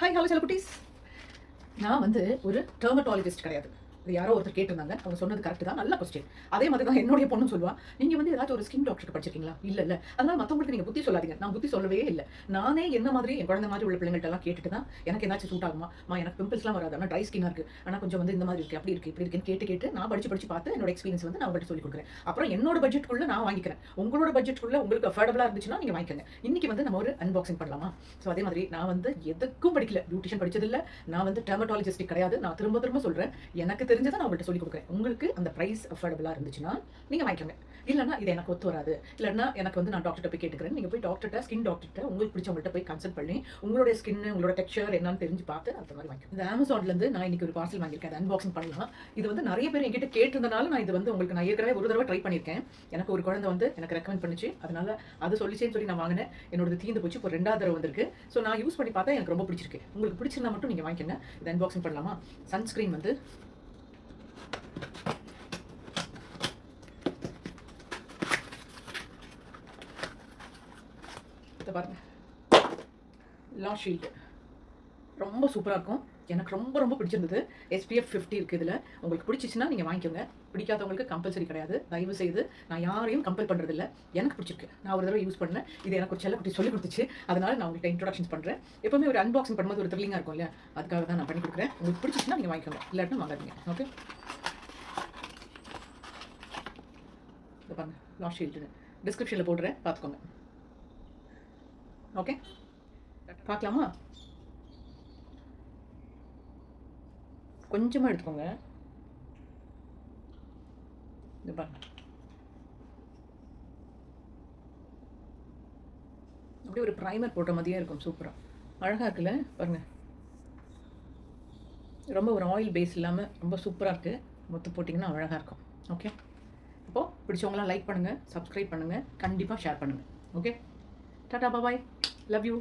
Hi hello சில குட்டீஸ். நான் வந்து ஒரு டெர்மட்டாலஜிஸ்ட் கிடையாது. இது யாரோ ஒருத்தர் கேட்டிருந்தாங்க. அவங்க சொன்னது கரெக்ட் தான். நல்ல கொஸ்டின். அதே மாதிரி தான் என்னுடைய பொண்ணும் சொல்லுவா. நீங்க வந்து ஏதாச்சும் ஒரு ஸ்கின் டாக்டருக்கு படிச்சிருக்கீங்களா? இல்ல. அதனால மத்தவங்களுக்கு நீங்க புத்தி சொல்லாதீங்க. நான் புத்தி சொல்லவே இல்ல. நானே என்ன மாதிரி என் குழந்தை மாதிரி உள்ள பிள்ளைங்கள்ட்ட எல்லாம் கேட்டுட்டு தான் எனக்கு ஏதாச்சும் சூட் ஆகுமா? எனக்கு பிம்பிள்ஸ்லாம் வராது. ஆனா ட்ரை ஸ்கின்னா இருக்கு. ஆனா கொஞ்சம் வந்து இந்த மாதிரி இருக்கு, அப்படி இருக்கு, இப்படி இருக்குன்னு கேட்டு நான் படிச்சு பார்த்து என்னோட எக்ஸ்பீரியன்ஸ் வந்து நான் உங்களுக்கு சொல்லி கொடுக்குறேன். அப்புறம் என்னோட பட்ஜெட்குள்ள நான் வாங்கிக்கிறேன். உங்களோட பட்ஜெட்குள்ள உங்களுக்கு அஃபோர்டபுளா இருந்துச்சுன்னா நீங்க வாங்கிக்கோங்க. இன்னைக்கு வந்து நம்ம ஒரு அன்பாக்சிங் பண்ணலாமா? ஸோ அதே மாதிரி நான் வந்து எதுக்கும் படிக்கல. பியூட்டிஷியன் படிச்சதில்ல. நான் வந்து டெர்மட்டாலஜிஸ்ட் கிடையாது. நான் திரும்ப சொல்றேன். எனக்கு தெரிஞ்சதை நான் உங்கள்கிட்ட சொல்லி கொடுக்குறேன். உங்களுக்கு அந்த பிரைஸ் அஃபோர்டபுளா இருந்துச்சுன்னா நீங்க வாங்கிக்கோங்க. இல்லைன்னா இது எனக்கு ஒத்து வராது, இல்லைன்னா எனக்கு வந்து நான் டாக்டர்கிட்ட போய் கேட்டுக்கிறேன். நீங்க போய் டாக்டர்கிட்ட, ஸ்கின் டாக்டர்கிட்ட உங்களுக்கு பிடிச்சவங்கள்ட்ட போய் கன்சல்ட் பண்ணி உங்களுடைய ஸ்கின், உங்களோட டெக்ஸ்சர் என்னன்னு தெரிஞ்சு பார்த்து அந்த மாதிரி வாங்கிக்கோங்க. இந்த அமேசான்ல இருந்து நான் இன்னைக்கு ஒரு பார்சல் வாங்கியிருக்கேன். அதை அன்பாக்சிங் பண்ணலாம். இது வந்து நிறைய பேர் என்கிட்ட கேட்டிருந்தனால நான் இது வந்து உங்களுக்கு நான் ஏற்கனவே ஒரு தடவை ட்ரை பண்ணியிருக்கேன். எனக்கு ஒரு குழந்தை வந்து எனக்கு ரெக்கமெண்ட் பண்ணிச்சு. அதனால அது சொல்லிச்சேன்னு சொல்லி நான் வாங்கினேன். என்னோட தீந்து போச்சு. இப்போ 2வது தடவை வந்திருக்கு. ஸோ நான் யூஸ் பண்ணி பார்த்தா எனக்கு ரொம்ப பிடிச்சிருக்கு. உங்களுக்கு பிடிச்சிருந்தா மட்டும் நீங்க வாங்கிக்கோங்க. இது அன்பாக்சிங் பண்ணலாமா? சன்ஸ்கிரீன் வந்து பாருங்க, லா ஷீல்டு ரொம்ப சூப்பராக இருக்கும். எனக்கு ரொம்ப பிடிச்சிருந்தது. SPF 50 இருக்குது இதில். உங்களுக்கு பிடிச்சிச்சுன்னா நீங்கள் வாங்கிக்கோங்க. பிடிக்காதவங்களுக்கு கம்பல்சரி கிடையாது. தயவு செய்து நான் யாரையும் கம்பல் பண்ணுறதில்ல. எனக்கு பிடிச்சிருக்கு. நான் ஒரு தடவை யூஸ் பண்ணேன். இது எனக்கு ஒரு செல்ல குட்டி சொல்லி கொடுத்துச்சு. அதனால நான் உங்கள்கிட்ட இன்ட்ரோடக்ஷன்ஸ் பண்ணுறேன். எப்பவுமே ஒரு அன்பாக்சிங் பண்ணும்போது ஒரு த்ரில்லிங்காக இருக்கும் இல்லையா? அதுக்காக தான் நான் பண்ணி கொடுக்குறேன். உங்களுக்கு பிடிச்சிச்சுன்னா நீங்கள் வாங்கிக்கோங்க, இல்லாட்டினா வாங்காதீங்க. ஓகே, இதை பாருங்க, லா ஷீல்டு டிஸ்கிரிப்ஷனில் போடுறேன், பார்த்துக்கோங்க. ஓகே, பார்க்கலாமா? கொஞ்சமாக எடுத்துக்கோங்க. இது பாருங்க, அப்படியே ஒரு ப்ரைமர் போட்ட மாதிரியே இருக்கும். சூப்பராக அழகாக இருக்குல்ல? பாருங்க, ரொம்ப ஒரு ஆயில் பேஸ் இல்லாமல் ரொம்ப சூப்பராக இருக்குது. மொத்தம் போட்டிங்கன்னா அழகாக இருக்கும். ஓகே, இப்போது பிடிச்சவங்களாம் லைக் பண்ணுங்கள், சப்ஸ்கிரைப் பண்ணுங்கள், கண்டிப்பாக ஷேர் பண்ணுங்கள். Okay, Tata, bye, love you.